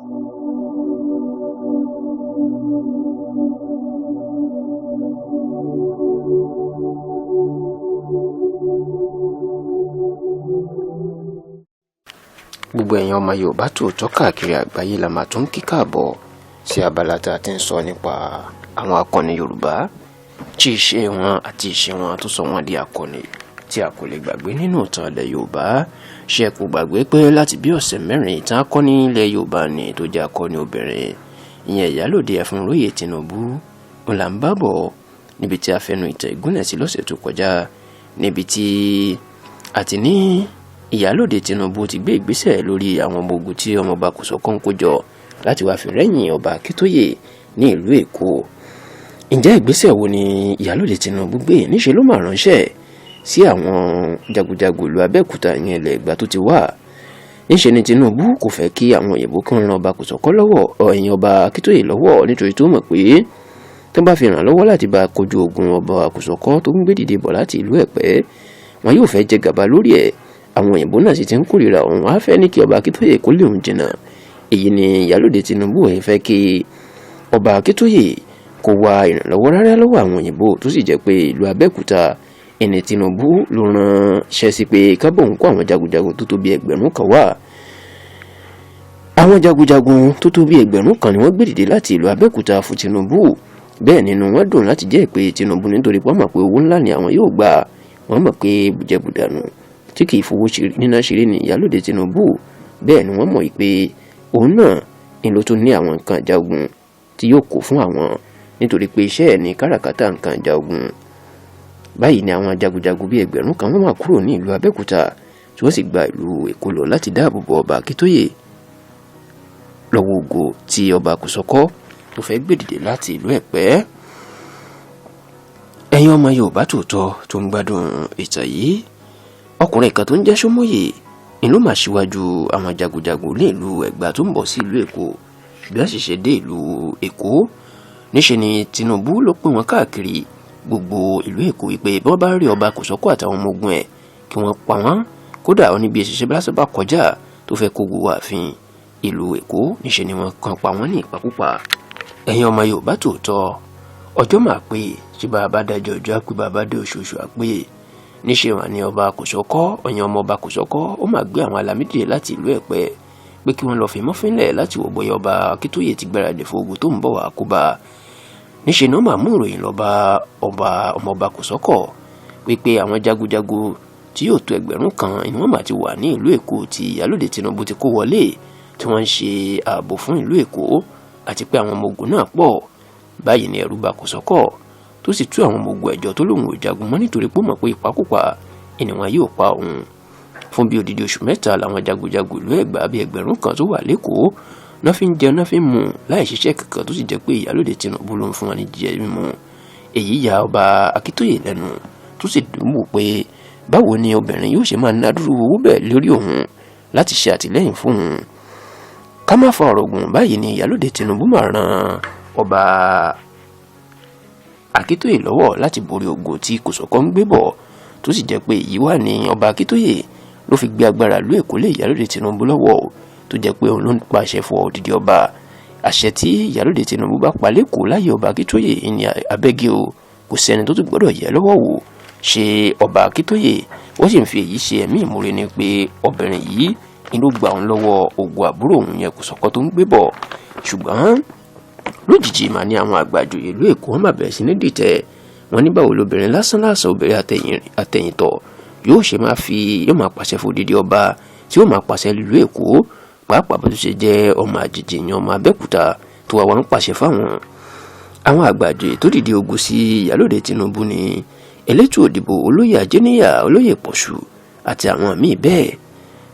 Gbogbo ẹ̀yin ọmọ Yorùbá tòótọ́ káàkiri àgbáyé la máa tún kí káàbọ̀ sí abala tá a ti ń sọ nípa àwọn akọni Yorùbá tí ìṣe wọn àti ìṣe wọn tó sọ wọn di akọni tí a kò lè gbàgbé nínú ìtàn ilẹ̀ Yorùbá. Ṣé kò gbàgbé pé láti bí ọ̀sẹ̀ mẹ́rin ìtàn akọni ilẹ̀ Yorùbá ni tó jẹ́ akọni obìnrin ìyẹn Ìyálóde Ẹfúnróyè Tinubu òun là ń bá bọ̀ níbi tí a fẹnu ìtàn ìgúnlẹ̀ sí lọ́sẹ̀ tó kọjá, níbi tí a ti ní Ìyálóde Tinubu ti gbé ìgbésẹ̀ lórí àwọn ọmọ ogun tí ọmọọba Kòsọ́kọ́ ń kó jọ láti wá fi rẹ́yìn ọba Akíntóyè ní ìlú Èkó. Ǹjẹ́ ìgbésẹ̀ wo ni Ìyálóde Tinubu gbé? Níṣe ló máa ránṣẹ́ sí àwọn jagunjagun ìlú Abẹ́òkúta ìyẹn ilẹ̀ Ẹ̀gbá tó ti wà. Níṣe ni Tinubu kò fẹ́ kí àwọn òyìnbó kí wọ́n ran ọba Kòsọ́kọ́ lọ́wọ́ ẹ̀yìn ọba Akíntóyè lọ́wọ́, nítorí tó mọ̀ pé tó bá fi ràn lọ́wọ́ láti bá kojú ogun ọba Kòsọ́kọ́ tó ń gbé dìde bọ̀ láti ìlú Ẹ̀pẹ́, wọn yóò fẹ́ jẹ gàba lórí ẹ̀. Àwọn òyìnbó náà sì ti ń kórìíra òun, á fẹ́ ní kí ọba Akíntóyè kó lé òun jìnnà. Èyí ni Ìyálóde Tinubu ẹ̀ fẹ́ kí ọba Akíntóyè kó wá ìrànlọ́wọ́ rárá lọ́wọ́ àwọn òyìnbó, tó sì jẹ́ pé ìlú Abẹ́òkúta ẹni Tinubu ló ránṣẹ́ sí pé kábọ̀ ń kó àwọn jagunjagun tó tó bí 1000 kan wá. Àwọn jagunjagun tó tó bí 1000 kan ni wọ́n gbé dìde láti ìlú Abẹ́òkúta fún Tinubu. Bẹ́ẹ̀ nínú wọn dùn láti jẹ́ ìpè Tinubu nítorí wọ́n mọ̀ pé owó ńlá ni àwọn yóò gbà. Wọ́n mọ̀ pé bùjẹ́bùdànù tí kì í fowó níná ṣeré ní Ìyálóde Tinubu. Bẹ́ẹ̀ ni wọ́n mọ̀ pé òun náà ni ló tún ní àwọn nǹkan ìjagun tí yóò kó fún àwọn, nítorí pé iṣẹ́ ẹ̀ ní káràkátà nǹkan ìjagun. Báyìí ni àwọn jagunjagun bí 1000 kan wọ́n máa kúrò ní ìlú Abẹ́òkúta tí wọ́n sì gba ìlú Èkó lọ láti dáàbò bo ọba Akíntóyè lọ́wọ́ ògo tí ọba Kòsọ́kọ́ tó fẹ́ gbé dìde láti ìlú Ẹ̀pẹ́. Ẹ̀yin ọmọ Yorùbá tòótọ́ tó ń gbádùn ìtàn yìí, ọkùnrin kan tó ń jẹ́ Ṣómóyè ni ló máa ṣíwájú àwọn jagunjagun ní ìlú Ẹ̀gbá tó ń bọ̀ sí ìlú Èkó. Bí wọ́n sì ṣe dé ìlú Èkó, níṣe ni Tinubu ló pè wọ́n káàkiri gbogbo ìlú Èkó wípé bí wọ́n bá rí ọba Kòsọ́kọ́ àtàwọn ọmọ ogun ẹ̀ kí wọ́n pa wọ́n. Kódà ó ní bí èṣìṣẹ́ bá sábà kọjá tó fẹ́ kó gbogbo ààfin ìlú Èkó, níṣe ni wọ́n kàn pa wọ́n ní ìpakúpa. Ẹ̀yin ọmọ Yorùbá tòótọ́, ọjọ́ máa pé tí bàbá dájọ́ ọjọ́ àpé bàbá dé oṣooṣù àpé. Níṣe wà ní ọba Kòsọ́kọ́, ọ̀yàn ọmọ ọba Kòsọ́kọ́ ó máa gbé àwọn alámídìí láti ìlú Ẹ̀pẹ́ pé kí wọ́n lọ fi mọ́fínlẹ̀ láti wò bóyá ọba Akíntóyè ti gbáradì fún ogun tó ń bọ̀ wá kó bá. Níṣe ni wọ́n máa mú ìròyìn lọ bá ọmọ ọba Kòsọ́kọ́ pé àwọn jagunjagun tí yóò tó 1000 kan ni wọ́n máa ti wà ní ìlú Èkó tí Ìyálóde Tinubu ti kó wọlé, tí wọ́n ń ṣe ààbò fún ìlú Èkó, àti pé àwọn ọmọ ogun náà pọ̀. Báyìí ni ẹ̀rù bà Kòsọ́kọ́ tó sì tú àwọn ọmọ ogun ẹ̀jọ́ tó lóun ò jagun mọ́, nítorí pé ó mọ̀ pé ìpakúpa ènìyàn yóò pa òun. Fún bí odidi oṣù 3 làwọn jagunjagun ìlú Ẹ̀gbá bí 1000 kan tó wà lÉkòó náà fi ń jẹun náà fi ń mu láì ṣiṣẹ́ kankan, tó sì jẹ́ pé Ìyálóde Tinubu ló ń fún wọn ní jíjẹ mímu. Èyí ya ọba Akíntóyè lẹ́nu, tó sì dùn wò pé báwo ni obìnrin yóò ṣe máa ná dúró owó bẹ́ẹ̀ lórí òun láti ṣe àtìlẹ́yìn fún òun. Ká má fa ọ̀rọ̀ gùn, báyìí ni Ìyálóde Tinubu máa ran ọba Akíntóyè lọ́wọ́ láti borí ogun tí Kòsọ́kọ́ ń gbé bọ̀, tó sì jẹ́ pé èyí wà ní ọba Akíntóyè ló fi gbé agbára ìlú Èkó lé Ìyálóde Tinubu lọ́wọ́, tó jẹ́ pé òun ló ń pàṣẹ fún odidi ọba. Àṣẹ tí Ìyálóde Tinubu bá pa lÉkòó láyé ọba Akíntóyè ní abẹ́gẹ́ o, kò sẹ́ni tó tún gbọ́dọ̀ yẹ lọ́wọ́ wò ṣe ọba Akíntóyè. Wọ́n sì ń fi èyí ṣe ẹ̀mí ìmúre ni pé obìnrin yìí ni ló gbà òun lọ́wọ́ ogun àbúrò òun yẹn Kòsọ́kọ́ tó ń gbé bọ̀. Ṣùgbọ́n lójijì mà ní àwọn àgbàjò ìlú Èkó wọ́n máa bẹ̀rẹ̀ sí ní dìtẹ̀. Wọ́n ní báwo lobìnrin lásán obìnrin àtẹ̀yìntọ̀ yóò máa pàṣẹ fún odidi ọba tí yóò máa pàṣẹ ìlú Èkó, pàápàá bó ṣe jẹ́ ọmọ àjèjì yan ọmọ Abẹ́òkúta tó wà wọ́n ń pàṣẹ fáwọn. Àwọn àgbàjò tó dìde ogun sí Ìyálóde Tinubu ní elétò òdìbò olóyè Ajéníyà, olóyè Pọ̀ṣù àti àwọn míì bẹ́ẹ̀.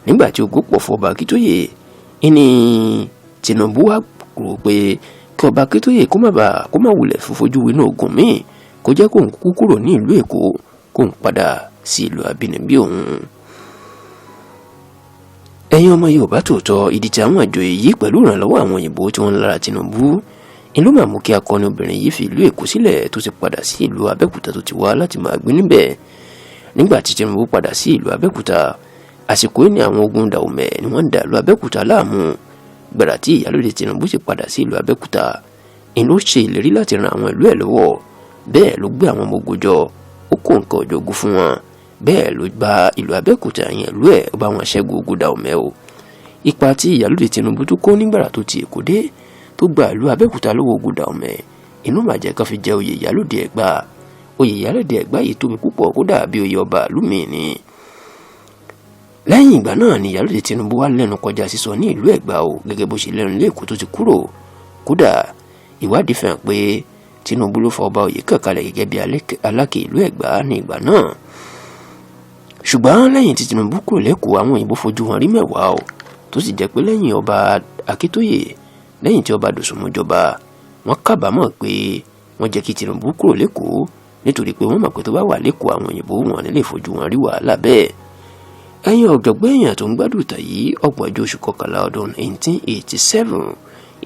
Nígbà tí ogun pọ̀ fún ọba Akíntóyè, ìní Tinubu wá rò pé kí ọba Akíntóyè kó má wulẹ̀ fojú winá ogun míì, kó jẹ́ kóun kúkú kúrò ní ìlú Èkó, kóun padà sí ìlú abínibí òun. Ẹ̀yin ọmọ Yorùbá tòótọ́, ìdí tí àwọn àjòyè yìí pẹ̀lú ìrànlọ́wọ́ àwọn òyìnbó tí wọ́n ń lára Tinubu ni ló máa mú kí akọni obìnrin yìí fi ìlú Èkó sílẹ̀, tó sì padà sí ìlú Abẹ́òkúta tó ti wá láti máa gbé níbẹ̀. Nígbà tí Tinubu padà sí ìlú Abẹ́òkúta, àsìkò yìí ni àwọn ogun Dàòmẹ̀ ni wọ́n ń dà ìlú Abẹ́òkúta láàmú. gbàrà tí Ìyálóde Tinubu sì padà sí ìlú Abẹ́òkúta ìlú ṣe ìlérí láti ran àwọn ìlú ẹ̀ lọ́wọ́ bẹ́ẹ̀ ló gbé àwọn ọmọ ogun jọ ó kó nǹkan ọjọ́ ogun fún wọn bẹ́ẹ̀ ló gba ìlú Abẹ́òkúta yẹn ìlú ẹ̀ ó bá wọn ṣẹ́gun ogun Dahomey o. Ipa tí Ìyálóde Tinubu tó kó nígbàrà tó ti Èkó dé tó gba ìlú Abẹ́òkúta lọ́wọ́ ogun Dahomey inú màjẹ́ kan fi jẹ oyè Ìyálóde Ẹ̀gbá. Oyè Ìyálóde Ẹ̀gbá yìí tóbi púpọ̀ kódà bí oyè ọba ìlú mi ni. Lẹ́yìn ìgbà náà ni Ìyálóde Tinubu wá lẹ́nu kọjá sísọ ní ìlú Ẹ̀gbá o gẹ́gẹ́ bó ṣe lẹ́nu lé Èkó tó ti kúrò. Kódà ìwádìí fi hàn pé Tinubu ló fa ọba Oyèkán kalẹ̀ gẹ́gẹ́ bí aláké ìlú Ẹ̀gbá ní ìgbà náà. Ṣùgbọ́n lẹ́yìn tí Tinubu kúrò lẹ́kọ̀ọ́ àwọn òyìnbó fojú wọn rí mẹ́wàá o tó sì jẹ́ pé lẹ́yìn ọba Akíntóyè lẹ́yìn tí ọba Dòsùnmú jọba wọ́n kábàámọ̀ pé wọ́n jẹ́ kí Tinubu kúrò lẹ́kọ̀ọ́ nítorí pé wọ́n mọ̀ pé tó bá wà lẹ́kọ̀ọ́ àwọn òyìnbó wọn nílé fojú wọn rí wàhálà bẹ́ẹ̀. ẹ̀yin ọ̀jọ̀gbọ́n èèyàn tó ń gbádùn ìtàn yìí ọgbọ̀njọ́ oṣù kọkànlá ọdún 1887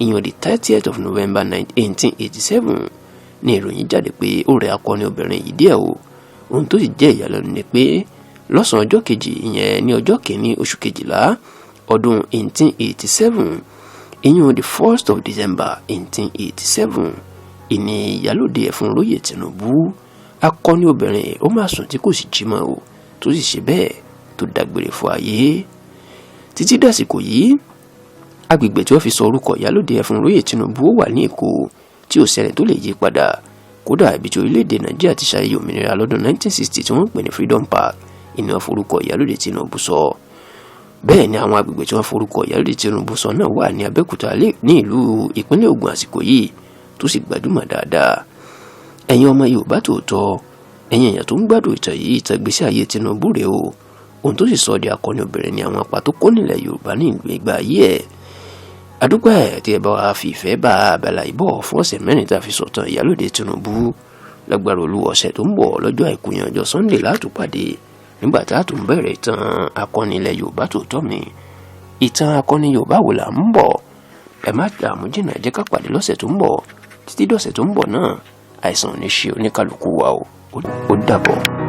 ìyẹn the 30th of November 1887 ní ìròyìn jáde pé ó rẹ akọni obìnrin yìí díẹ̀ o. ohun tó sì jẹ́ ìyàlẹ́nu ni pé lọ́sàn-án ọjọ́ kejì ìyẹn ní ọjọ́ kìíní oṣù kejìlá ọdún 1887 ìyẹn the 1st of December 1887 ìní Ìyálóde Ẹ̀fúnróyè Tinubu akọni obìnrin ó máa sùn tí kò sì jí mọ́ o tó sì ṣe bẹ́ẹ̀ tó dágbére fún ayé. Títí dàsìkò yìí agbègbè tí wọ́n fi sọ orúkọ Ìyálóde Ẹ̀fúnróyè Tinubu wà ní Èkó tí ò sẹ́ni tó lè yí padà. Kódà ibi tí orílẹ̀-èdè Nàìjíríà ti ṣayẹyẹ òmìnira lọ́dún 1960 tí wọ́n ń pè ní Freedom Park ìní wọ́n forúkọ Ìyálóde Tinubu sọ. Bẹ́ẹ̀ ni àwọn agbègbè tí wọ́n forúkọ Ìyálóde Tinubu sọ náà wà ní Abẹ́òkúta ní ìlú ìpínlẹ̀ Ògùn àsìkò yìí tó sì gbajúmọ̀ dáadáa. ẹ̀yin ọmọ Yorùbá tòótọ́ ẹ̀yin èèyàn tó ń gbádùn ìtàn yìí ìtàn ìgbésí ayé Tinubu rèé o. ohun tó sì sọ di akọni obìnrin ni àwọn apá tó kó nílẹ̀ Yorùbá ní ìgbà ayé ẹ̀. àdúgbò ẹ̀ tí ẹ bá wa fi ìfẹ́ bá abala ìbọ̀ fún ọ̀sẹ̀ mẹ́rin tá a fi sọ̀tàn Ìyálóde Tinubu lágbára Olúwa ọ̀sẹ̀ tó ń bọ̀ lọ́jọ́ àìkú yẹn ọjọ́ Sunday látùpàdé nígbà tá a tún bẹ̀rẹ̀ ìtàn akọni ilẹ̀ Yorùbá tòótọ́ mi. ìtàn akọni Yorùbá wo là ń bọ̀ ẹ má dààmú jìnnà jẹ́ ká pàdé lọ́sẹ̀ tó ń bọ̀ títí dọ̀sẹ̀ tó ń bọ̀ náà àìsàn ò ní ṣe oníkálukú wa o ó dàbọ̀.